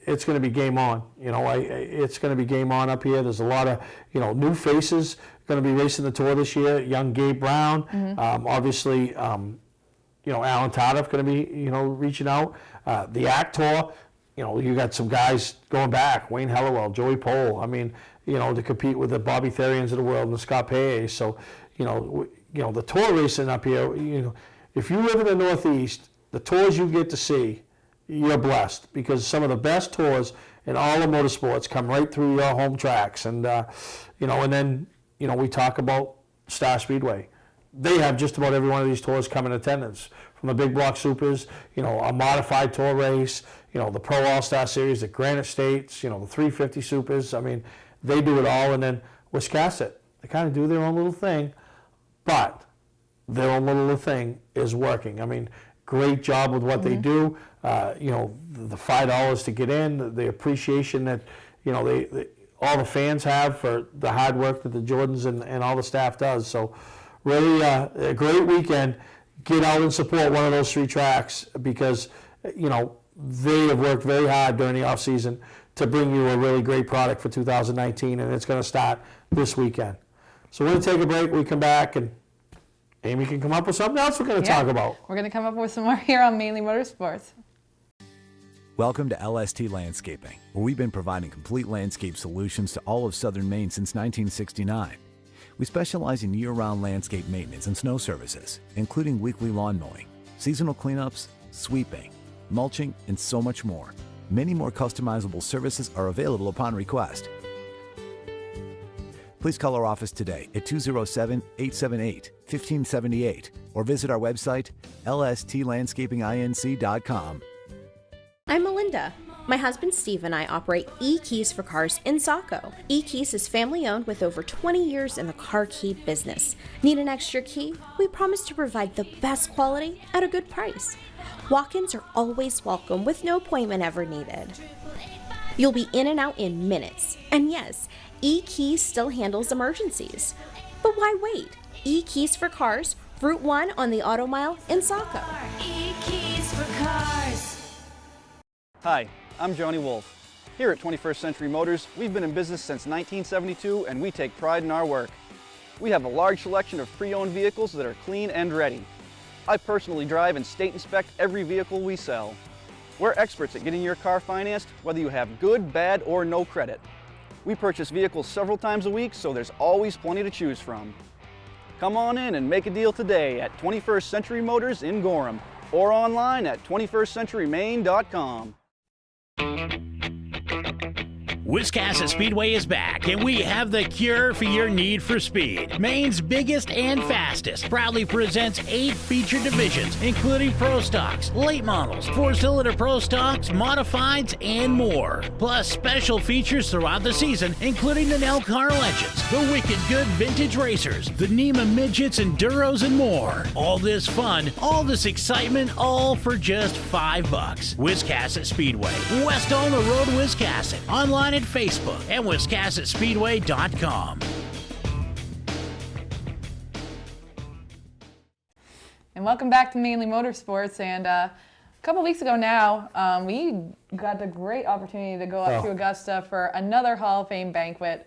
it's gonna be game on. You know, it's gonna be game on up here. There's a lot of, you know, new faces going to be racing the Tour this year. Young Gabe Brown, obviously, you know, Alan Tardif going to be, you know, reaching out. The ACT Tour, you know, you got some guys going back, Wayne Hellewell, Joey Pohl. I mean, you know, to compete with the Bobby Therians of the world and the Scott Payet. So, you know, the Tour racing up here, you know, if you live in the Northeast, the tours you get to see, you're blessed, because some of the best tours in all of motorsports come right through your home tracks. And, you know, and then, you know, we talk about Star Speedway. They have just about every one of these tours come in attendance, from the big block supers, you know, a modified tour race, you know, the Pro All-Star Series, the Granite States, you know, the 350 supers. I mean, they do it all. And then Wiscasset, they kind of do their own little thing, but their own little thing is working. I mean, great job with what they do. You know, the $5 to get in, the appreciation that, you know, they all the fans have for the hard work that the Jordans and all the staff does. So really a great weekend. Get out and support one of those three tracks, because, you know, they have worked very hard during the off season to bring you a really great product for 2019, and it's going to start this weekend. So we're going to take a break. We come back, and Amy can come up with something else we're going to talk about. We're going to come up with some more here on Mainly Motorsports. Welcome to LST Landscaping, where we've been providing complete landscape solutions to all of southern Maine since 1969. We specialize in year-round landscape maintenance and snow services, including weekly lawn mowing, seasonal cleanups, sweeping, mulching, and so much more. Many more customizable services are available upon request. Please call our office today at 207-878-1578 or visit our website, lstlandscapinginc.com. I'm Melinda. My husband Steve and I operate E-Keys for Cars in Saco. E-Keys is family owned with over 20 years in the car key business. Need an extra key? We promise to provide the best quality at a good price. Walk-ins are always welcome with no appointment ever needed. You'll be in and out in minutes. And yes, E-Keys still handles emergencies. But why wait? E-Keys for Cars, Route 1 on the Auto Mile in Saco. E-Keys for Cars. Hi, I'm Johnny Wolf. Here at 21st Century Motors, we've been in business since 1972, and we take pride in our work. We have a large selection of pre-owned vehicles that are clean and ready. I personally drive and state inspect every vehicle we sell. We're experts at getting your car financed, whether you have good, bad, or no credit. We purchase vehicles several times a week, so there's always plenty to choose from. Come on in and make a deal today at 21st Century Motors in Gorham, or online at 21stcenturymaine.com. Wiscasset Speedway is back, and we have the cure for your need for speed. Maine's biggest and fastest proudly presents 8 feature divisions, including Pro Stocks, late models, 4-cylinder Pro Stocks, modifieds, and more. Plus special features throughout the season, including the Nell Car Legends, the Wicked Good Vintage Racers, the NEMA Midgets, Enduros, and more. All this fun, all this excitement, all for just $5. Wiscasset Speedway, west on the road, Wiscasset. Online at Facebook and WiscassetSpeedway.com. And welcome back to Mainly Motorsports. And a couple weeks ago now, we got the great opportunity to go up to Augusta for another Hall of Fame banquet.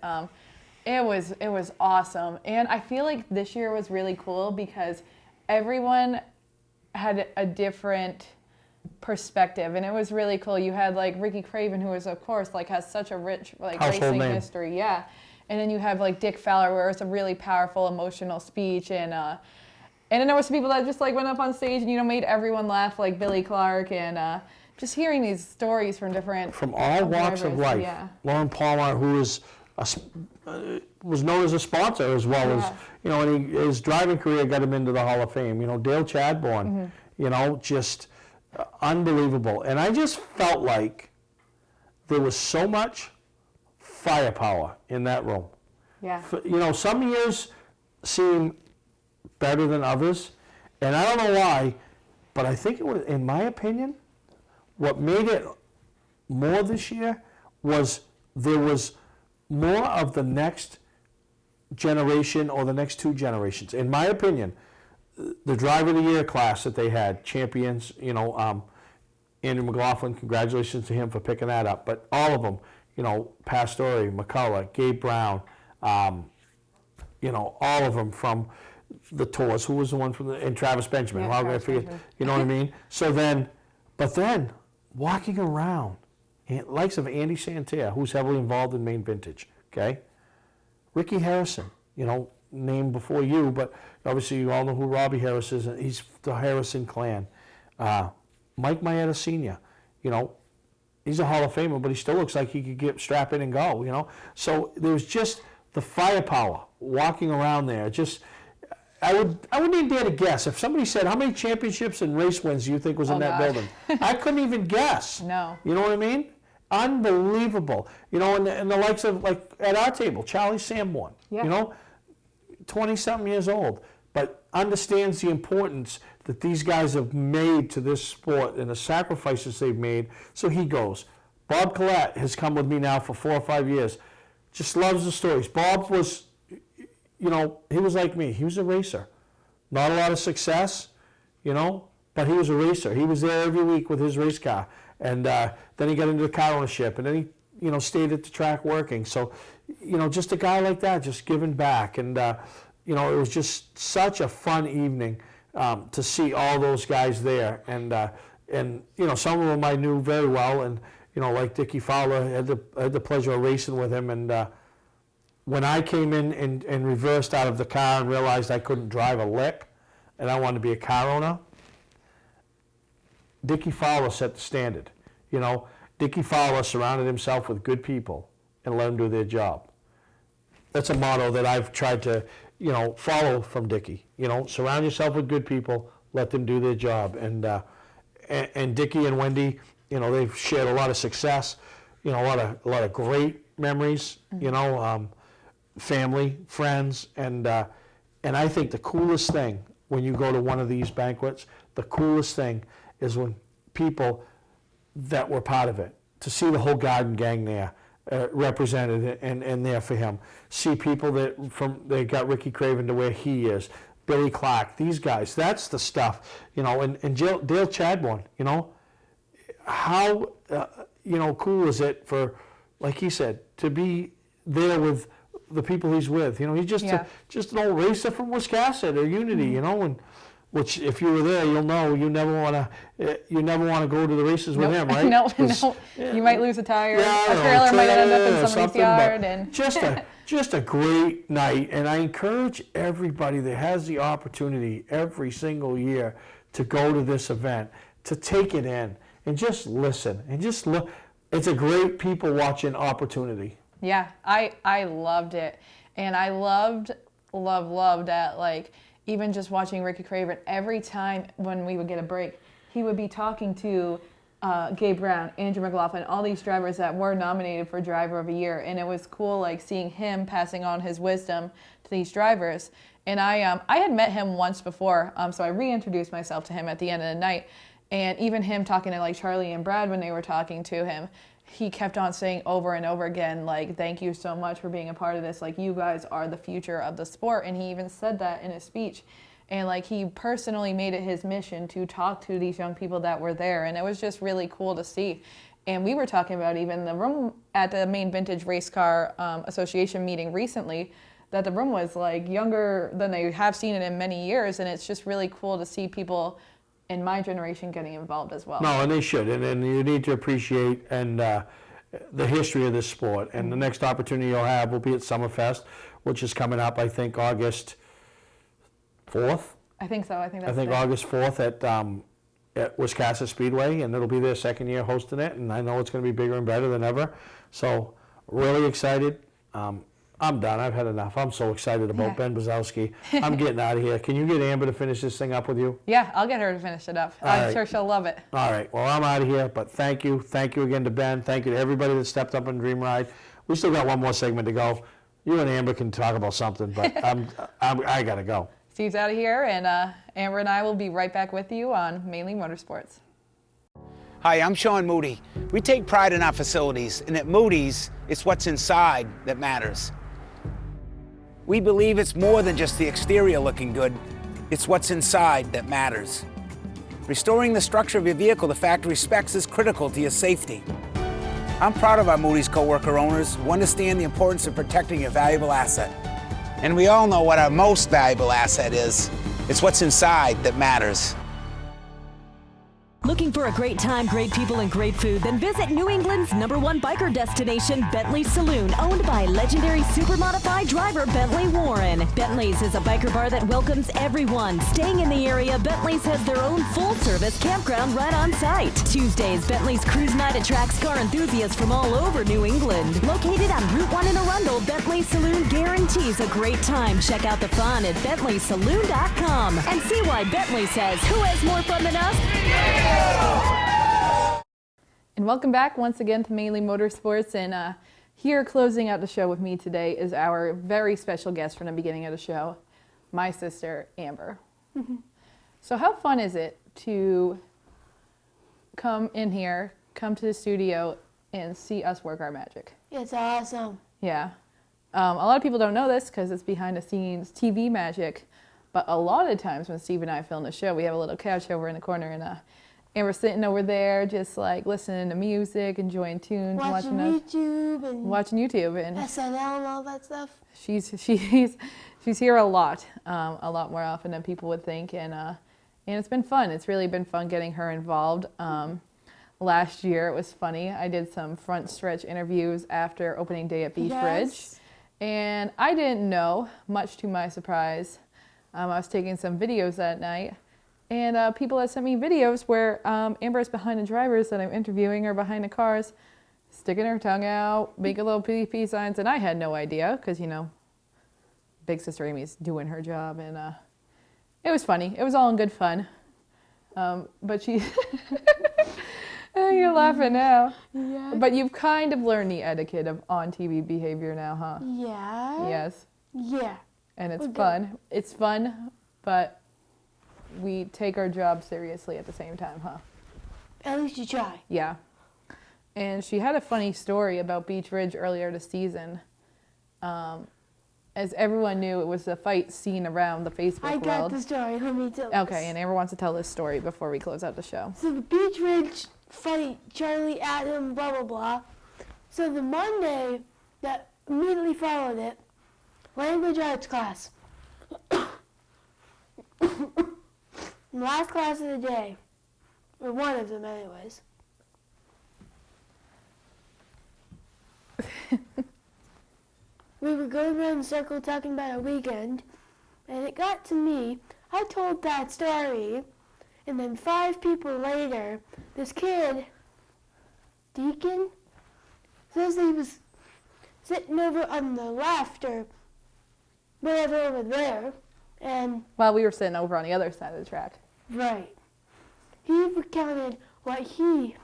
It was awesome. And I feel like this year was really cool because everyone had a different perspective, and it was really cool. You had like Ricky Craven, who is of course like has such a rich like racing history, and then you have like Dick Fowler, where it's a really powerful emotional speech, and then there was some people that just like went up on stage and made everyone laugh, like Billy Clark, and just hearing these stories from all walks of life. Lauren Palmer, who is was known as a sponsor as well as and his driving career got him into the Hall of Fame. Dale Chadbourne, just unbelievable. And I just felt like there was so much firepower in that room. Yeah. Some years seem better than others, and I don't know why, but I think it was, in my opinion, what made it more this year was there was more of the next generation or the next two generations. In my opinion, the driver of the year class that they had, champions, Andrew McLaughlin, congratulations to him for picking that up. But all of them, Pastore, McCullough, Gabe Brown, all of them from the tours. Who was the one from and Travis Benjamin. Yeah, Well, Travis Benjamin. you know what I mean? So then, but then walking around, likes of Andy Santerre, who's heavily involved in Maine Vintage, okay? Ricky Harrison, named before you, but obviously you all know who Robbie Harris is. He's the Harrison clan. Mike Maeda Sr., he's a Hall of Famer, but he still looks like he could strap in and go, So there was just the firepower walking around there. I wouldn't even dare to guess. If somebody said, how many championships and race wins do you think was in that building? I couldn't even guess. No. You know what I mean? Unbelievable. And the likes of, like, at our table, Charlie Sanborn, 20-something years old, but understands the importance that these guys have made to this sport and the sacrifices they've made. So he goes. Bob Collette has come with me now for 4 or 5 years. Just loves the stories. Bob was, he was like me. He was a racer. Not a lot of success, but he was a racer. He was there every week with his race car. And then he got into the car ownership, and then he, stayed at the track working. So, just a guy like that, just giving back. And, it was just such a fun evening to see all those guys there. And some of them I knew very well. And, like Dickie Fowler, I had the pleasure of racing with him. And when I came in and reversed out of the car and realized I couldn't drive a lick and I wanted to be a car owner, Dickie Fowler set the standard. Dickie Fowler surrounded himself with good people and let them do their job. That's a motto that I've tried to, follow from Dickie. Surround yourself with good people, let them do their job. And Dickie and Wendy, they've shared a lot of success, a lot of great memories, family, friends, and I think the coolest thing when you go to one of these banquets, the coolest thing is when people that were part of it, to see the whole Garden Gang there represented and there for him. See people they got Ricky Craven to where he is, Billy Clark, these guys, that's the stuff, and Dale Chadbourne, how, cool is it for, like he said, to be there with the people he's with. He's just just an old racer from Wisconsin or Unity, and which if you were there, you'll know you never want to go to the races with him, right? No. You might lose a tire. A trailer might end up in somebody's yard. And just a great night, and I encourage everybody that has the opportunity every single year to go to this event, to take it in and just listen and just look. It's a great people watching opportunity. Yeah, I loved it, and I loved that, even just watching Ricky Craven, every time when we would get a break, he would be talking to Gabe Brown, Andrew McLaughlin, all these drivers that were nominated for Driver of the Year, and it was cool seeing him passing on his wisdom to these drivers. And I had met him once before, so I reintroduced myself to him at the end of the night, and even him talking to Charlie and Brad when they were talking to him, he kept on saying over and over again, thank you so much for being a part of this. You guys are the future of the sport. And he even said that in his speech. And he personally made it his mission to talk to these young people that were there. And it was just really cool to see. And we were talking about even the room at the Maine Vintage Race Car Association meeting recently, that the room was younger than they have seen it in many years. And it's just really cool to see people in my generation getting involved as well. No, and they should, and you need to appreciate the history of this sport. And the next opportunity you'll have will be at Summerfest, which is coming up, I think, August 4th. I think so. I think that's August 4th at Wisconsin Speedway, and it'll be their second year hosting it, and I know it's going to be bigger and better than ever. So, really excited. I'm done. I've had enough. I'm so excited about Ben Brzezowski. I'm getting out of here. Can you get Amber to finish this thing up with you? Yeah, I'll get her to finish it up. I'm sure she'll love it. All right. Well, I'm out of here, but thank you. Thank you again to Ben. Thank you to everybody that stepped up on Dream Ride. We still got one more segment to go. You and Amber can talk about something, but I got to go. Steve's out of here, and Amber and I will be right back with you on Mainely Motorsports. Hi, I'm Sean Moody. We take pride in our facilities, and at Moody's, it's what's inside that matters. We believe it's more than just the exterior looking good, it's what's inside that matters. Restoring the structure of your vehicle to factory specs is critical to your safety. I'm proud of our Moody's coworker owners who understand the importance of protecting your valuable asset. And we all know what our most valuable asset is. It's what's inside that matters. Looking for a great time, great people, and great food? Then visit New England's #1 biker destination, Bentley's Saloon, owned by legendary super modified driver Bentley Warren. Bentley's is a biker bar that welcomes everyone. Staying in the area, Bentley's has their own full-service campground right on site. Tuesdays, Bentley's Cruise Night attracts car enthusiasts from all over New England. Located on Route 1 in Arundel, Bentley's Saloon guarantees a great time. Check out the fun at BentleySaloon.com and see why Bentley says, who has more fun than us? And welcome back once again to Mainely Motorsports. And here closing out the show with me today is our very special guest from the beginning of the show, my sister, Amber. So how fun is it to come in here, come to the studio, and see us work our magic? It's awesome. Yeah. A lot of people don't know this because it's behind the scenes TV magic, but a lot of times when Steve and I film the show, we have a little couch over in the corner, and we're sitting over there just like listening to music, enjoying tunes, watching YouTube and SNL and all that stuff. She's here a lot more often than people would think, and it's been fun. It's really been fun getting her involved. Last year it was funny. I did some front stretch interviews after opening day at Beach Ridge, and I didn't know, much to my surprise. I was taking some videos that night, and people had sent me videos where Amber's behind the drivers that I'm interviewing, or behind the cars, sticking her tongue out, making little PP signs, and I had no idea because, you know, Big Sister Amy's doing her job, and it was funny. It was all in good fun. But she... You're laughing now. Yeah. But you've kind of learned the etiquette of on-TV behavior now, huh? Yeah. Yes. Yeah. And it's fun. It's fun, but we take our job seriously at the same time, huh? At least you try. Yeah. And she had a funny story about Beach Ridge earlier this season. As everyone knew, it was the fight scene around the Facebook world. I got the story. Let me tell Okay, and Amber wants to tell this story before we close out the show. So the Beach Ridge fight, Charlie, Adam, blah, blah, blah. So the Monday that immediately followed it, language arts class. Last class of the day, or one of them anyways. We were going around in a circle talking about our weekend, and it got to me. I told that story, and then 5 people later, this kid, Deacon, says he was sitting over on the left or whatever over there, and... While we were sitting over on the other side of the track. Right. He recounted what he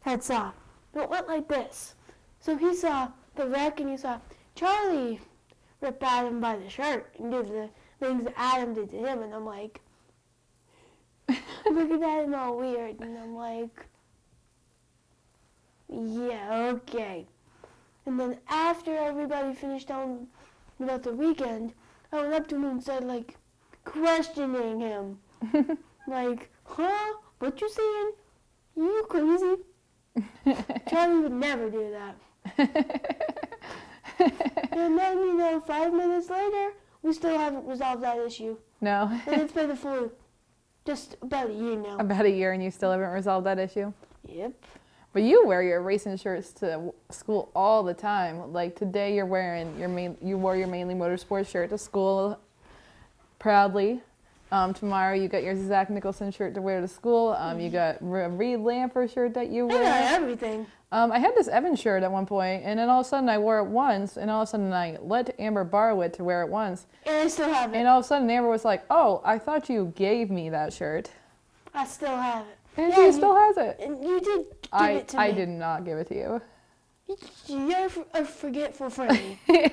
had saw. It went like this. So he saw the wreck, and he saw Charlie rip Adam by the shirt and do the things that Adam did to him, and I'm like, look at that and all weird, and I'm like, yeah, okay. And then after everybody finished telling about the weekend, I went up to him and started like questioning him. Like, huh? What you saying? You crazy? Charlie would never do that. And then, you know, 5 minutes later, we still haven't resolved that issue. No. And it's been just about a year now. About a year, and you still haven't resolved that issue? Yep. But you wear your racing shirts to school all the time. Like today, you're wearing you wore your Mainly Motorsports shirt to school proudly. Tomorrow, you got your Zach Nicholson shirt to wear to school. You got a Reed Lamper shirt that you wear. I got everything. I had this Evans shirt at one point, and then all of a sudden I wore it once, and all of a sudden I let Amber borrow it to wear it once. And I still have it. And all of a sudden Amber was like, "Oh, I thought you gave me that shirt." I still have it. And she still has it. And you did give it to me. I did not give it to you. You're a forgetful friend. You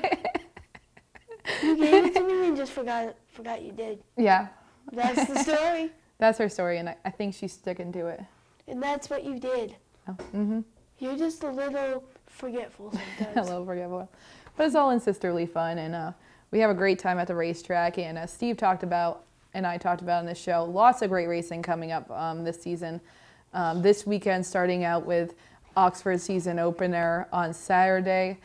gave it to me and just forgot you did. Yeah. That's the story. That's her story, and I think she's sticking to it. and that's what you did. Oh, mm-hmm. You're just a little forgetful sometimes. A little forgetful. But it's all in sisterly fun, and we have a great time at the racetrack. And as Steve talked about, and I talked about in this show, lots of great racing coming up this season. This weekend, starting out with Oxford season opener on Saturday.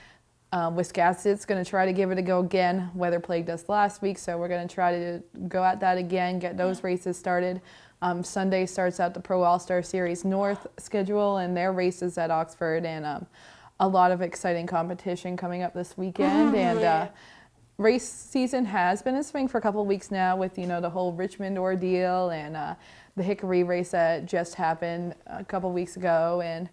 Wiscasset's going to try to give it a go again. Weather plagued us last week, so we're going to try to go at that again, get those races started. Sunday starts out the Pro All-Star Series North schedule and their races at Oxford, and a lot of exciting competition coming up this weekend. Race season has been in swing for a couple of weeks now with, the whole Richmond ordeal and the Hickory race that just happened a couple of weeks ago, and,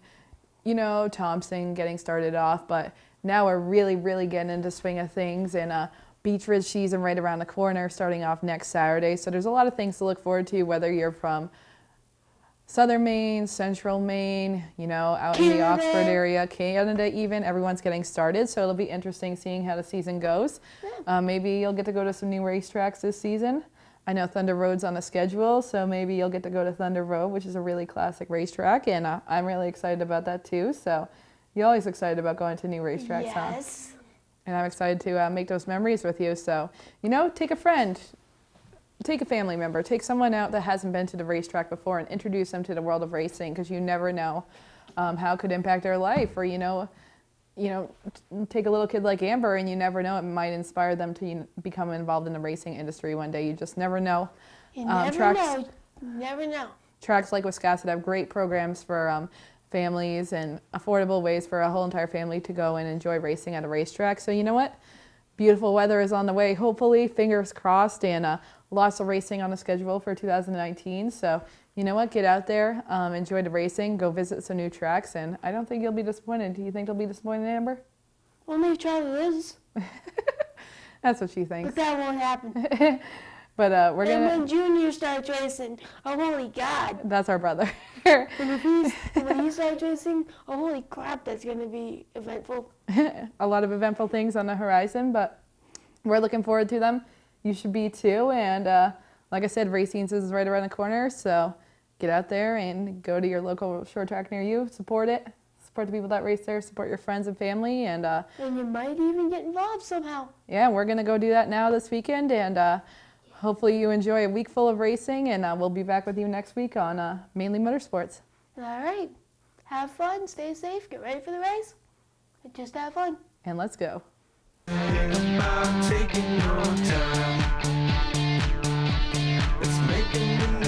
Thompson getting started off. But now we're really, really getting into swing of things, and Beech Ridge season right around the corner starting off next Saturday. So there's a lot of things to look forward to, whether you're from Southern Maine, Central Maine, out Canada. in the Oxford area, Canada even. Everyone's getting started, so it'll be interesting seeing how the season goes. Maybe you'll get to go to some new racetracks this season. I know Thunder Road's on the schedule, so maybe you'll get to go to Thunder Road, which is a really classic racetrack, and I'm really excited about that too. So you're always excited about going to new racetracks, huh? Yes. And I'm excited to make those memories with you. So, take a friend. Take a family member, take someone out that hasn't been to the racetrack before and introduce them to the world of racing, because you never know how it could impact their life. Or, take a little kid like Amber and you never know, it might inspire them to become involved in the racing industry one day. You just never know. You never know. You never know. Tracks like Wiscasset have great programs for families and affordable ways for a whole entire family to go and enjoy racing at a racetrack. So you know what? Beautiful weather is on the way, hopefully, fingers crossed, and lots of racing on the schedule for 2019. So, you know what? Get out there, enjoy the racing, go visit some new tracks, and I don't think you'll be disappointed. Do you think you'll be disappointed, Amber? Only if Charlie lives. That's what she thinks. But that won't happen. But we're going to... And when Junior starts racing, oh, holy God. That's our brother. And when he starts racing, oh, holy crap, that's going to be eventful. A lot of eventful things on the horizon, but we're looking forward to them. You should be too, and like I said, racing season is right around the corner, so get out there and go to your local short track near you, support it, support the people that race there, support your friends and family, and you might even get involved somehow. Yeah, we're going to go do that now this weekend, and hopefully you enjoy a week full of racing, and we'll be back with you next week on Mainly Motorsports. All right. Have fun, stay safe, get ready for the race, and just have fun. And let's go. Taking your time. It's making me